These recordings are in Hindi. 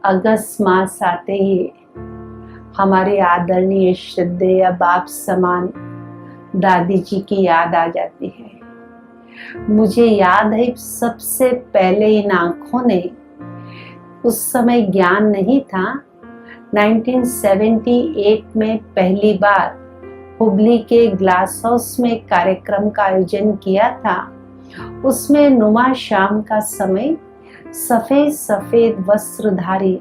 अगस्त मास आते ही हमारे आदरणीय श्रद्धेय बाप समान दादी जी की याद आ जाती है। मुझे याद है सबसे पहले इन आंखों ने, उस समय ज्ञान नहीं था, 1978 में पहली बार हुबली के ग्लास हाउस में कार्यक्रम का आयोजन किया था। उसमें नुमा शाम का समय सफेद सफेद वस्त्रधारी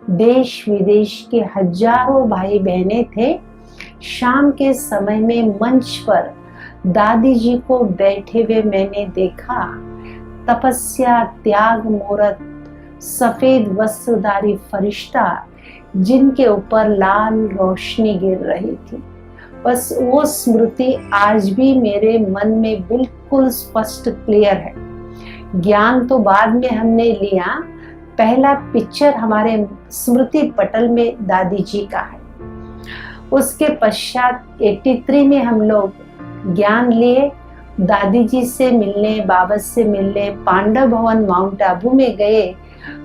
देश विदेश के हजारों भाई बहने थे। शाम के समय में मंच पर दादी जी को बैठे हुए मैंने देखा। तपस्या त्याग मूरत सफेद वस्त्रधारी फरिश्ता जिनके ऊपर लाल रोशनी गिर रही थी। बस वो स्मृति आज भी मेरे मन में बिल्कुल स्पष्ट क्लियर है। ज्ञान तो बाद में हमने लिया, पहला पिक्चर हमारे स्मृति पटल में दादी जी का है। उसके पश्चात 83 में हम लोग ज्ञान लिए, दादी जी से मिलने, बाबा से मिलने पांडव भवन माउंट आबू में गए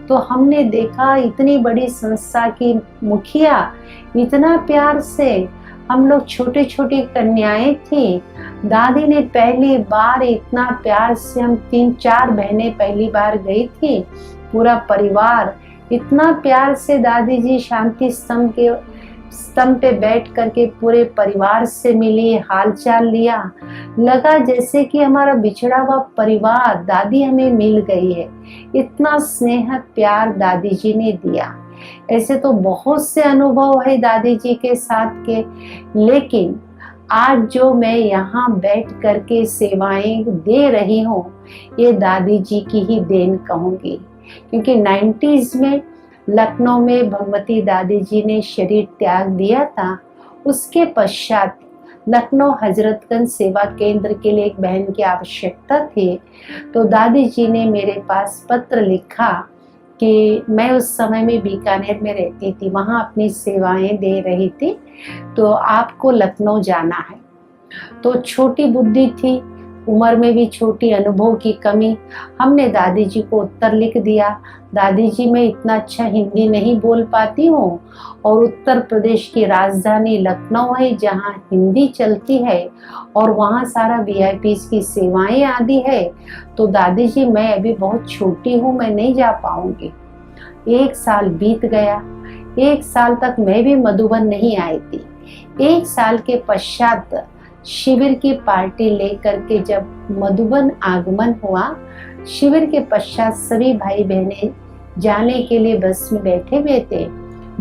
तो हमने देखा इतनी बड़ी संस्था की मुखिया इतना प्यार से, हम लोग छोटी छोटी कन्याएं थी। दादी ने पहली बार इतना प्यार से, हम 3-4 बहनें पहली बार गई थी, पूरा परिवार इतना प्यार से दादी जी शांति स्तंभ पे बैठ करके पूरे परिवार से मिली, हालचाल लिया। लगा जैसे कि हमारा बिछड़ा हुआ परिवार, दादी हमें मिल गई है। इतना स्नेह प्यार दादी जी ने दिया। ऐसे तो बहुत से अनुभव है दादी जी के साथ के, लेकिन आज जो मैं यहाँ बैठ करके सेवाएं दे रही हूँ, ये दादी जी की ही देन कहूँगी। क्योंकि 90s में लखनऊ में भगवती दादी जी ने शरीर त्याग दिया था। उसके पश्चात लखनऊ हजरतगंज सेवा केंद्र के लिए एक बहन की आवश्यकता थी, तो दादी जी ने मेरे पास पत्र लिखा कि मैं उस समय में बीकानेर में रहती थी, वहाँ अपनी सेवाएं दे रही थी, तो आपको लखनऊ जाना है। तो छोटी बुद्धि थी, उम्र में भी छोटी, अनुभव की कमी, हमने दादी जी को उत्तर लिख दिया, दादी जी मैं इतना अच्छा हिंदी नहीं बोल पाती हूँ और उत्तर प्रदेश की राजधानी लखनऊ है जहाँ हिंदी चलती है और वहाँ सारा वीआईपीज़ की सेवाएं आदि है, तो दादी जी मैं अभी बहुत छोटी हूँ, मैं नहीं जा पाऊंगी। 1 साल बीत गया। 1 साल तक मैं भी मधुबन नहीं आई थी। 1 साल के पश्चात शिविर की पार्टी लेकर के जब मधुबन आगमन हुआ, शिविर के पश्चात सभी भाई बहनें जाने के लिए बस में बैठे हुए थे।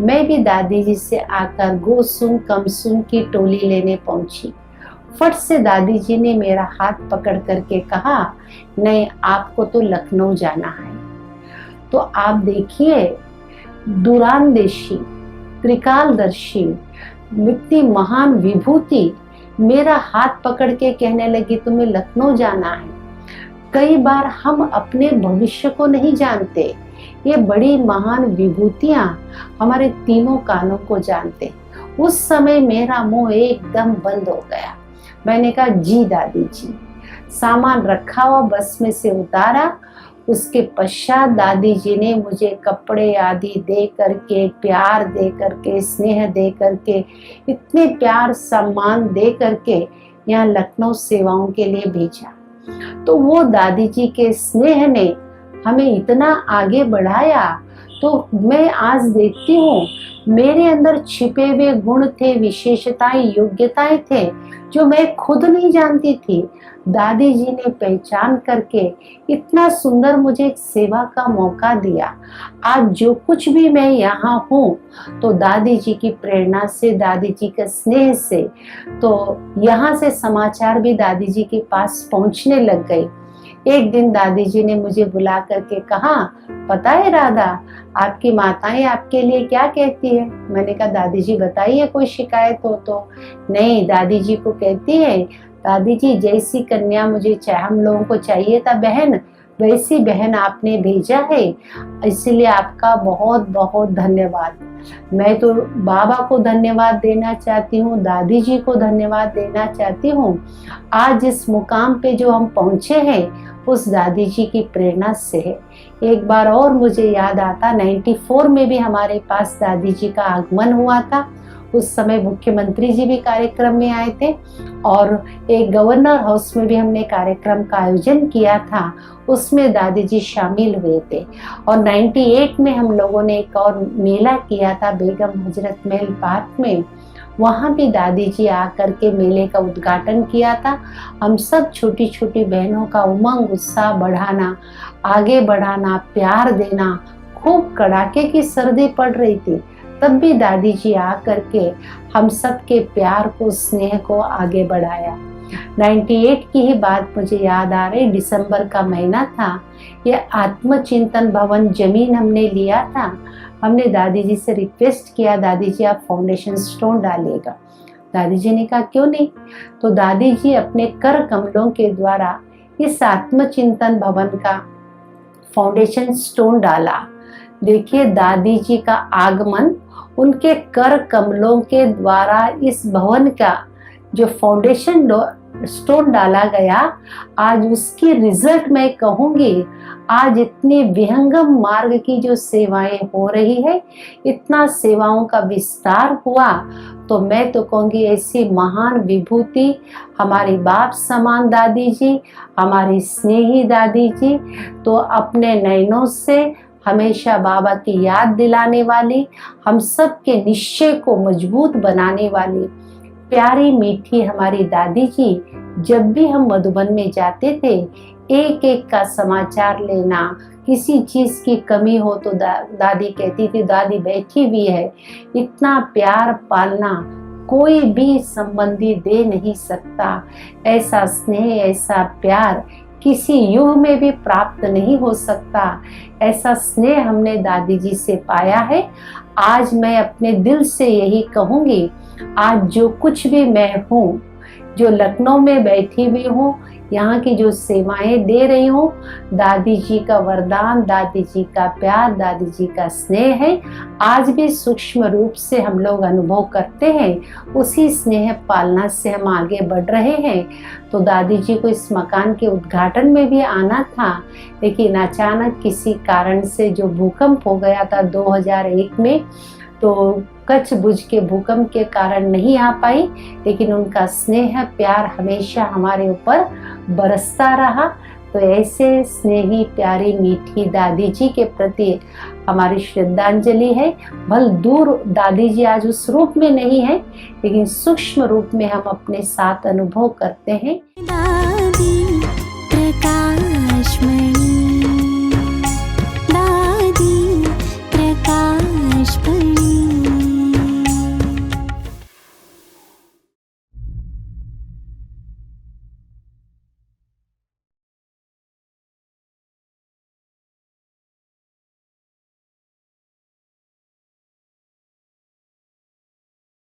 मैं भी दादी जी से आकर गोसुन कमसुन की टोली लेने पहुंची। फट से दादी जी ने मेरा हाथ पकड़ करके कहा, नहीं आपको तो लखनऊ जाना है। तो आप देखिए, दूरांदेशी, त्रिकालदर्शी, इतनी महान विभूति मेरा हाथ पकड़ के कहने लगी तुम्हें लखनऊ जाना है। कई बार हम अपने भविष्य को नहीं जानते, ये बड़ी महान विभूतियां हमारे तीनों कानों को जानते। उस समय मेरा मुंह एकदम बंद हो गया। मैंने कहा जी दादी जी। सामान रखा हुआ बस में से उतारा। उसके पश्चात दादी जी ने मुझे कपड़े आदि दे करके, प्यार दे करके, स्नेह दे करके, इतने प्यार सम्मान दे करके यहाँ लखनऊ सेवाओं के लिए भेजा। तो वो दादी जी के स्नेह ने हमें इतना आगे बढ़ाया। तो मैं आज देखती हूँ मेरे अंदर छिपे हुए गुण थे, विशेषताएं, योग्यताएं थे जो मैं खुद नहीं जानती थी। दादी जी ने पहचान करके इतना सुंदर मुझे एक सेवा का मौका दिया। आज जो कुछ भी मैं यहाँ हूँ तो दादी जी की प्रेरणा से, दादी जी के स्नेह से। तो यहाँ से समाचार भी दादी जी के पास पहुँचने लग गई। एक दिन दादी जी ने मुझे बुला करके कहा, पता है राधा, आपकी माताएं आपके लिए क्या कहती है? मैंने कहा दादी जी बताइए, कोई शिकायत हो तो। नहीं, दादी जी को कहती है, दादी जी जैसी कन्या मुझे हम लोगों को चाहिए था बहन, वैसी बहन आपने भेजा है, इसलिए आपका बहुत बहुत धन्यवाद। मैं तो बाबा को धन्यवाद देना चाहती हूँ, दादी जी को धन्यवाद देना चाहती हूँ। आज इस मुकाम पे जो हम पहुँचे हैं उस दादी जी की प्रेरणा से है। एक बार और मुझे याद आता, 94 में भी हमारे पास दादी जी का आगमन हुआ था। उस समय मुख्यमंत्री जी भी कार्यक्रम में आए थे और एक गवर्नर हाउस में भी हमने कार्यक्रम का आयोजन किया था, उसमें दादी जी शामिल हुए थे। और 98 में हम लोगों ने एक और मेला किया था बेगम हजरत महल पार्क में, वहाँ भी दादी जी आकर के मेले का उद्घाटन किया था। हम सब छोटी छोटी बहनों का उमंग उत्साह बढ़ाना, आगे बढ़ाना, प्यार देना। खूब कड़ाके की सर्दी पड़ रही थी, तब भी दादी जी आकर के हम सब के प्यार को, स्नेह को आगे बढ़ाया। 98 की ही बात मुझे याद आ रही, दिसंबर का महीना था। ये आत्मचिंतन भवन जमीन हमने लिया था। हमने दादी जी से रिक्वेस्ट किया, दादी जी आप फाउंडेशन स्टोन डालिएगा। दादी जी ने कहा क्यों नहीं। तो दादी जी अपने कर कमलों के द्वारा इस आत्मचिंतन भवन का फाउंडेशन स्टोन डाला। देखिए दादी जी का आगमन उनके कर कमलों के द्वारा इस भवन का जो फाउंडेशन स्टोन डाला गया, आज उसकी रिजल्ट मैं कहूंगी। आज इतनी विहंगम मार्ग की जो सेवाएं हो रही है, इतना सेवाओं का विस्तार हुआ, तो मैं तो कहूंगी ऐसी महान विभूति हमारी बाप समान दादी जी, हमारी स्नेही दादी जी, तो अपने नयनों से हमेशा बाबा की याद दिलाने वाली, हम सब के निश्चय को मजबूत बनाने वाली प्यारी मीठी हमारी दादी जी। जब भी हम मधुबन में जाते थे, एक एक का समाचार लेना, किसी चीज की कमी हो तो दादी कहती थी दादी बैठी हुई है। इतना प्यार पालना कोई भी संबंधी दे नहीं सकता। ऐसा स्नेह, ऐसा प्यार किसी युग में भी प्राप्त नहीं हो सकता। ऐसा स्नेह हमने दादी जी से पाया है। आज मैं अपने दिल से यही कहूंगी, आज जो कुछ भी मैं हूँ, जो लखनऊ में बैठी हुई हूँ, यहाँ की जो सेवाएं दे रही हूँ, दादी जी का वरदान, दादी जी का प्यार, दादी जी का स्नेह है। आज भी सूक्ष्म रूप से हम लोग अनुभव करते हैं, उसी स्नेह पालना से हम आगे बढ़ रहे हैं। तो दादी जी को इस मकान के उद्घाटन में भी आना था, लेकिन अचानक किसी कारण से जो भूकंप हो गया था 2001 में, तो कच्छ बुझ के भूकंप के कारण नहीं आ पाई, लेकिन उनका स्नेह प्यार हमेशा हमारे ऊपर बरसता रहा। तो ऐसे स्नेही प्यारी मीठी दादी जी के प्रति हमारी श्रद्धांजलि है। भल दूर दादी जी आज उस रूप में नहीं है, लेकिन सूक्ष्म रूप में हम अपने साथ अनुभव करते हैं।